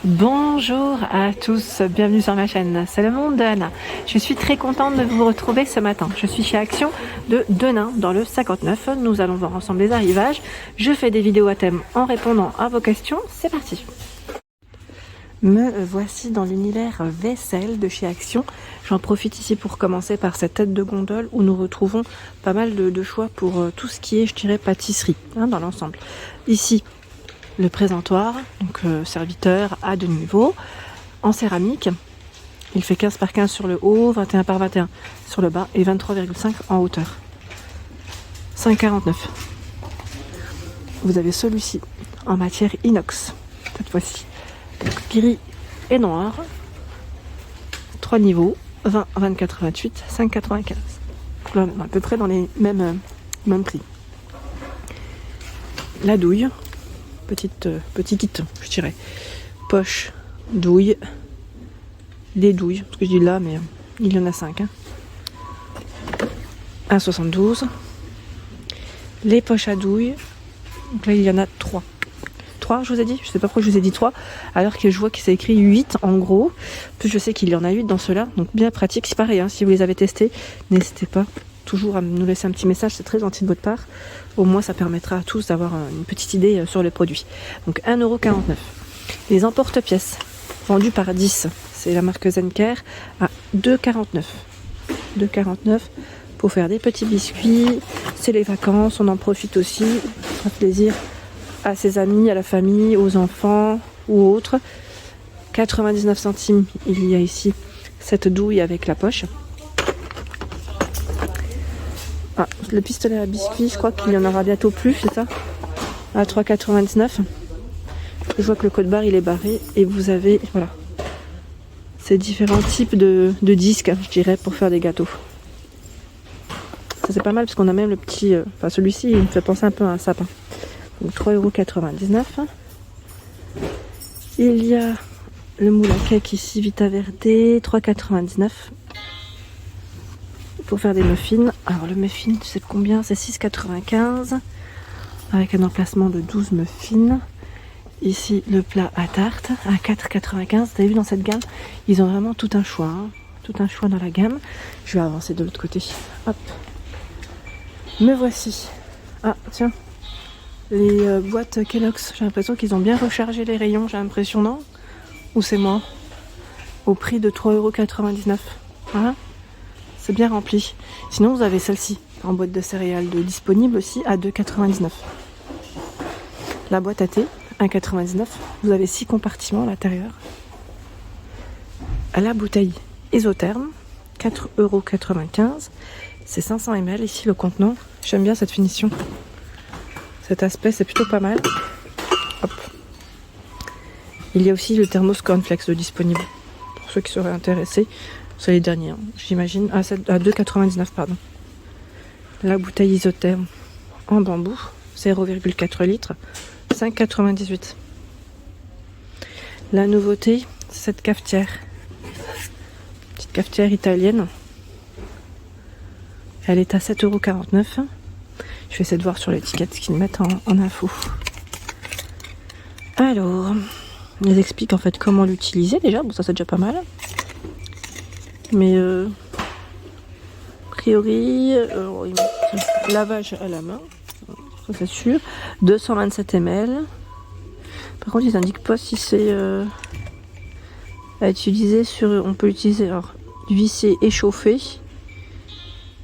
Bonjour à tous, bienvenue sur ma chaîne, c'est le monde de Anna. Je suis très contente de vous retrouver ce matin. Je suis chez Action de Denain dans le 59. Nous allons voir ensemble les arrivages. Je fais des vidéos à thème en répondant à vos questions. C'est parti. Me voici dans l'univers vaisselle de chez Action. J'en profite ici pour commencer par cette tête de gondole où nous retrouvons pas mal de choix pour tout ce qui est, je dirais, pâtisserie dans l'ensemble. Ici, le présentoir, donc serviteur à 2 niveaux, en céramique. Il fait 15 par 15 sur le haut, 21 par 21 sur le bas et 23,5 en hauteur. 5,49. Vous avez celui-ci en matière inox, cette fois-ci. Gris et noir. 3 niveaux, 20, 24, 28, 5,95. Là, à peu près dans les mêmes prix. La douille. Petit kit, je dirais. Poche, douille, des douilles, parce que je dis là, mais il y en a 5. 1,72. Les poches à douille, donc là il y en a 3. 3, je vous ai dit, je sais pas pourquoi je vous ai dit 3, alors que je vois qu'il s'est écrit 8 en gros. Plus je sais qu'il y en a 8 dans ceux-là, donc bien pratique. C'est pareil, si vous les avez testés, n'hésitez pas toujours à nous laisser un petit message, c'est très gentil de votre part. Au moins ça permettra à tous d'avoir une petite idée sur le produit. Donc 1,49 €. Les emporte-pièces vendus par 10, c'est la marque Zenker, à 2,49 €. 2,49 € pour faire des petits biscuits. C'est les vacances, on en profite aussi. Ça fera plaisir à ses amis, à la famille, aux enfants ou autres. 99 centimes, il y a ici cette douille avec la poche. Ah, le pistolet à biscuits, je crois qu'il y en aura bientôt plus, c'est ça? À 3,99 €. Je vois que le code barre il est barré et vous avez, voilà, ces différents types de disques, je dirais, pour faire des gâteaux. Ça c'est pas mal parce qu'on a même le petit, enfin celui-ci il me fait penser un peu à un sapin. Donc 3,99 €. Il y a le moule à cake ici, Vita Verde, 3,99 €. Pour faire des muffins. Alors le muffin, tu sais combien? C'est 6,95 € avec un emplacement de 12 muffins. Ici le plat à tarte à 4,95 €. Vous avez vu dans cette gamme, ils ont vraiment tout un choix. Tout un choix dans la gamme. Je vais avancer de l'autre côté. Hop. Me voici. Ah tiens. Les boîtes Kellogg's. J'ai l'impression qu'ils ont bien rechargé les rayons. J'ai l'impression, non? Ou c'est moi? Au prix de 3,99 €. Voilà. C'est bien rempli. Sinon, vous avez celle-ci en boîte de céréales disponible aussi à 2,99 €. La boîte à thé, 1,99 €. Vous avez 6 compartiments à l'intérieur. À la bouteille isotherme, 4,95 €. C'est 500 ml ici le contenant. J'aime bien cette finition. Cet aspect, c'est plutôt pas mal. Hop. Il y a aussi le thermos cornflakes disponible. Pour ceux qui seraient intéressés. C'est les derniers, j'imagine. À 2,99 €, pardon. La bouteille isotherme en bambou, 0,4 litres, 5,98 €. La nouveauté, c'est cette cafetière. Petite cafetière italienne. Elle est à 7,49 €. Je vais essayer de voir sur l'étiquette ce qu'ils mettent en info. Alors, ils expliquent en fait comment l'utiliser déjà. Bon, ça c'est déjà pas mal. Mais a priori, ils mettent lavage à la main, ça c'est sûr. 227 ml. Par contre, ils indiquent pas si c'est à utiliser sur. On peut l'utiliser alors vissé et chauffé.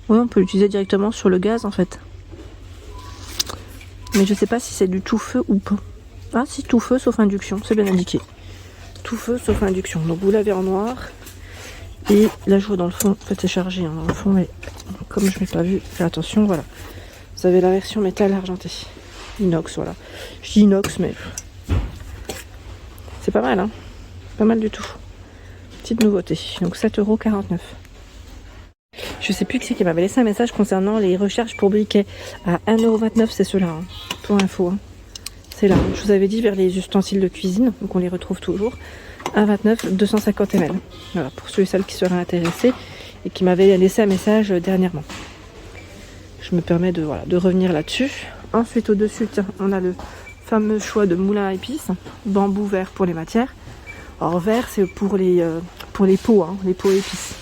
Oui, on peut l'utiliser directement sur le gaz en fait. Mais je sais pas si c'est du tout feu ou pas. Ah, si, tout feu sauf induction, c'est bien indiqué. Tout feu sauf induction. Donc vous l'avez en noir. Et là je vois dans le fond, en fait c'est chargé dans le fond, mais comme je n'ai pas vu, faites attention, voilà. Vous avez la version métal argenté. Inox, voilà. Je dis inox, mais c'est pas mal, pas mal du tout. Petite nouveauté, donc 7,49 €. Je sais plus qui c'est qui m'avait laissé un message concernant les recharges pour briquet. À 1,29 €, c'est ceux-là, pour info. C'est là, je vous avais dit vers les ustensiles de cuisine, donc on les retrouve toujours. 1,29 €, 250 ml. Voilà, pour ceux et celles qui seraient intéressés et qui m'avaient laissé un message dernièrement. Je me permets de revenir là-dessus. Ensuite, au-dessus, tiens, on a le fameux choix de moulin à épices, bambou vert pour les matières, Alors vert, c'est pour les pots, hein, les pots épices.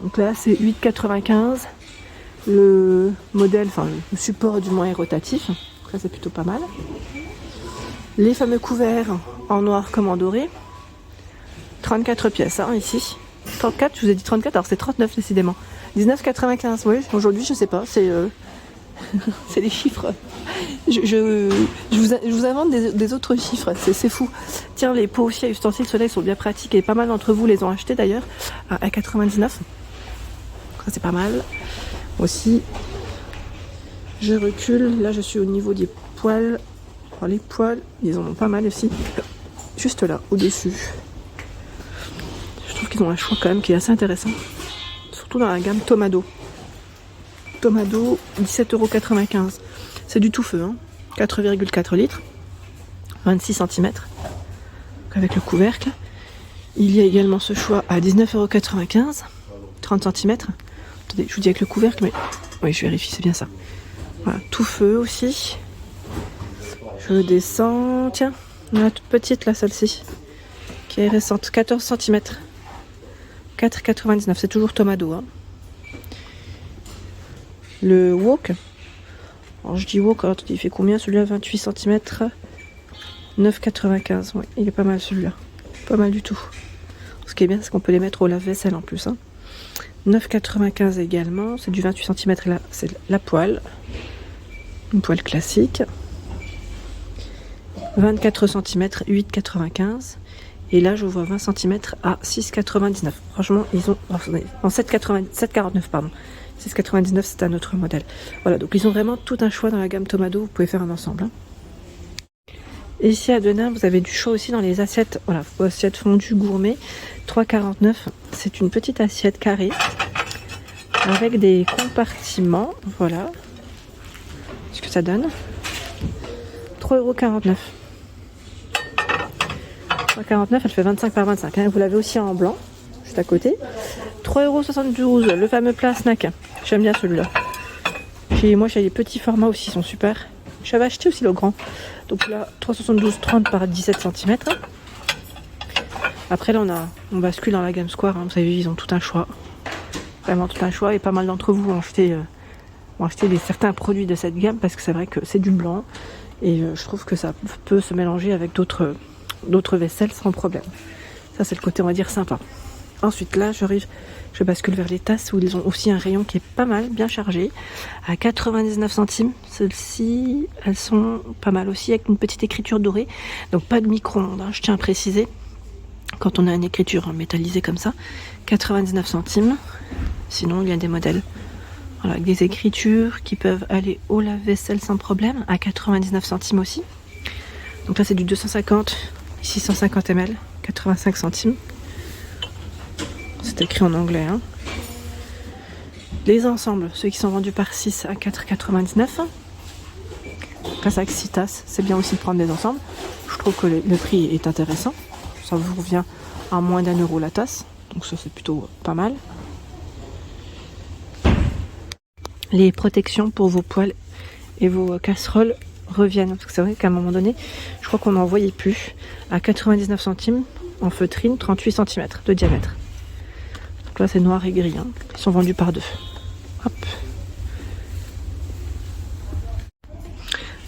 Donc là, c'est 8,95. Le modèle, enfin le support du moins est rotatif. Ça, c'est plutôt pas mal. Les fameux couverts en noir comme en doré. 34 pièces, hein, ici. 34, je vous ai dit 34, alors c'est 39 décidément. 19,95, oui, aujourd'hui, je sais pas, c'est c'est les chiffres. Je vous invente des autres chiffres, c'est fou. Tiens, les pots aussi à ustensiles soleil sont bien pratiques et pas mal d'entre vous les ont achetés d'ailleurs à 99. Ça, c'est pas mal. Aussi, je recule, là je suis au niveau des poils. Alors, les poils, ils en ont pas mal aussi. Juste là, au-dessus. Je trouve qu'ils ont un choix quand même qui est assez intéressant. Surtout dans la gamme Tomado. Tomado, 17,95 €. C'est du tout feu, hein. 4,4 litres. 26 cm. Avec le couvercle. Il y a également ce choix à 19,95 €. 30 cm. Attendez, je vous dis avec le couvercle, mais... Oui, je vérifie, c'est bien ça. Voilà, tout feu aussi. Je descends. Tiens, on a la toute petite là, celle-ci. Qui est récente. 14 cm. 4,99 €. C'est toujours Tomado, hein. Le wok. Alors je dis wok, alors, il fait combien celui-là? 28 cm. 9,95 €. Oui, il est pas mal celui-là. Pas mal du tout. Ce qui est bien, c'est qu'on peut les mettre au lave-vaisselle en plus, hein. 9,95 € également. C'est du 28 cm là. C'est la poêle. Une poêle classique. 24 cm, 8,95 €. Et là, je vois 20 cm à 6,99 €. Franchement, ils ont... En 7,49 €, pardon. 6,99 €, c'est un autre modèle. Voilà, donc ils ont vraiment tout un choix dans la gamme Tomado. Vous pouvez faire un ensemble, hein. Et ici, à Denain, vous avez du choix aussi dans les assiettes. Voilà, assiettes fondues gourmet. 3,49 €. C'est une petite assiette carrée. Avec des compartiments. Voilà. Ce que ça donne. 3,49 €. 3,49 €, elle fait 25 par 25. Hein. Vous l'avez aussi en blanc, juste à côté. 3,72 €, le fameux plat snack. J'aime bien celui-là. Moi, j'ai les petits formats aussi, ils sont super. J'avais acheté aussi le grand. Donc là, 3,72 €, 30 par 17 cm. Après, là, on bascule dans la gamme Square. Hein. Vous savez, ils ont tout un choix. Vraiment tout un choix. Et pas mal d'entre vous ont acheté certains produits de cette gamme parce que c'est vrai que c'est du blanc. Et je trouve que ça peut se mélanger avec d'autres vaisselles sans problème. Ça, c'est le côté, on va dire, sympa. Ensuite, là, je bascule vers les tasses où ils ont aussi un rayon qui est pas mal, bien chargé, à 99 centimes. Celles-ci, elles sont pas mal aussi, avec une petite écriture dorée. Donc, pas de micro-ondes, hein, je tiens à préciser. Quand on a une écriture métallisée comme ça, 99 centimes. Sinon, il y a des modèles. Voilà, avec des écritures qui peuvent aller au lave-vaisselle sans problème, à 99 centimes aussi. Donc là, c'est du 250, ici 150 ml, 85 centimes. C'est écrit en anglais, hein. Les ensembles, ceux qui sont vendus par 6 à 4,99. Là, c'est avec 6 tasses, c'est bien aussi de prendre des ensembles. Je trouve que le prix est intéressant. Ça vous revient à moins d'1 € la tasse. Donc ça, c'est plutôt pas mal. Les protections pour vos poêles et vos casseroles reviennent. Parce que c'est vrai qu'à un moment donné, je crois qu'on n'en voyait plus. À 99 centimes en feutrine, 38 cm de diamètre. Donc là, c'est noir et gris. Hein. Ils sont vendus par 2. Hop.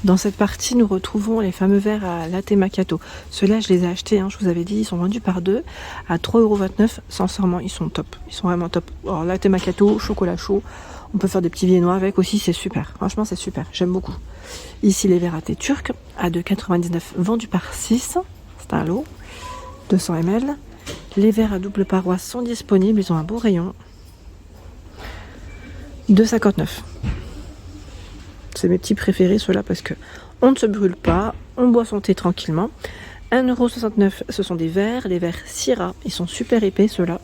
Dans cette partie, nous retrouvons les fameux verres à latte macchiato. Ceux-là, je les ai achetés, hein, je vous avais dit, ils sont vendus par 2 à 3,29 €. Sincèrement, ils sont top. Ils sont vraiment top. Alors, latte macchiato, chocolat chaud. On peut faire des petits viennois avec aussi, c'est super. Franchement, c'est super. J'aime beaucoup. Ici, les verres à thé turcs à 2,99 €, vendus par 6. C'est un lot. 200 ml. Les verres à double paroi sont disponibles. Ils ont un beau rayon. 2,59 €. C'est mes petits préférés, ceux-là, parce que on ne se brûle pas, on boit son thé tranquillement. 1,69 €, ce sont des verres, les verres Syrah, ils sont super épais, ceux-là.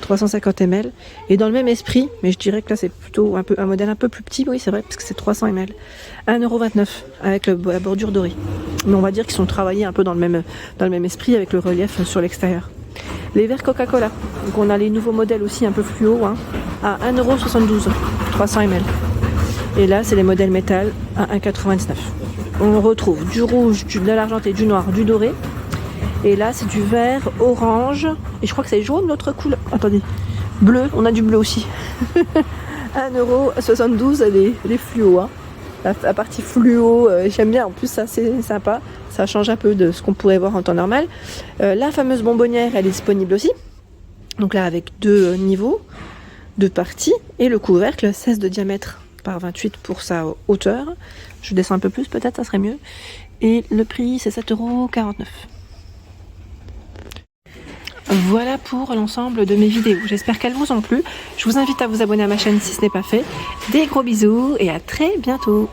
350 ml. Et dans le même esprit, mais je dirais que là, c'est plutôt un modèle un peu plus petit, oui, c'est vrai, parce que c'est 300 ml. 1,29 € avec la bordure dorée. Mais on va dire qu'ils sont travaillés un peu dans le même esprit, avec le relief sur l'extérieur. Les verres Coca-Cola. Donc on a les nouveaux modèles aussi un peu fluo, hein, à 1,72 €, 300 ml. Et là, c'est les modèles métal à 1,99 €. On retrouve du rouge, de l'argenté, du noir, du doré. Et là c'est du vert, orange, et je crois que c'est jaune l'autre couleur. Attendez, bleu, on a du bleu aussi. 1,72 € les fluos. Hein. La partie fluo, j'aime bien, en plus ça c'est sympa. Ça change un peu de ce qu'on pourrait voir en temps normal. La fameuse bonbonnière, elle est disponible aussi. Donc là avec 2 niveaux, 2 parties. Et le couvercle, 16 de diamètre par 28 pour sa hauteur. Je descends un peu plus peut-être, ça serait mieux. Et le prix c'est 7,49 €. Voilà pour l'ensemble de mes vidéos. J'espère qu'elles vous ont plu. Je vous invite à vous abonner à ma chaîne si ce n'est pas fait. Des gros bisous et à très bientôt.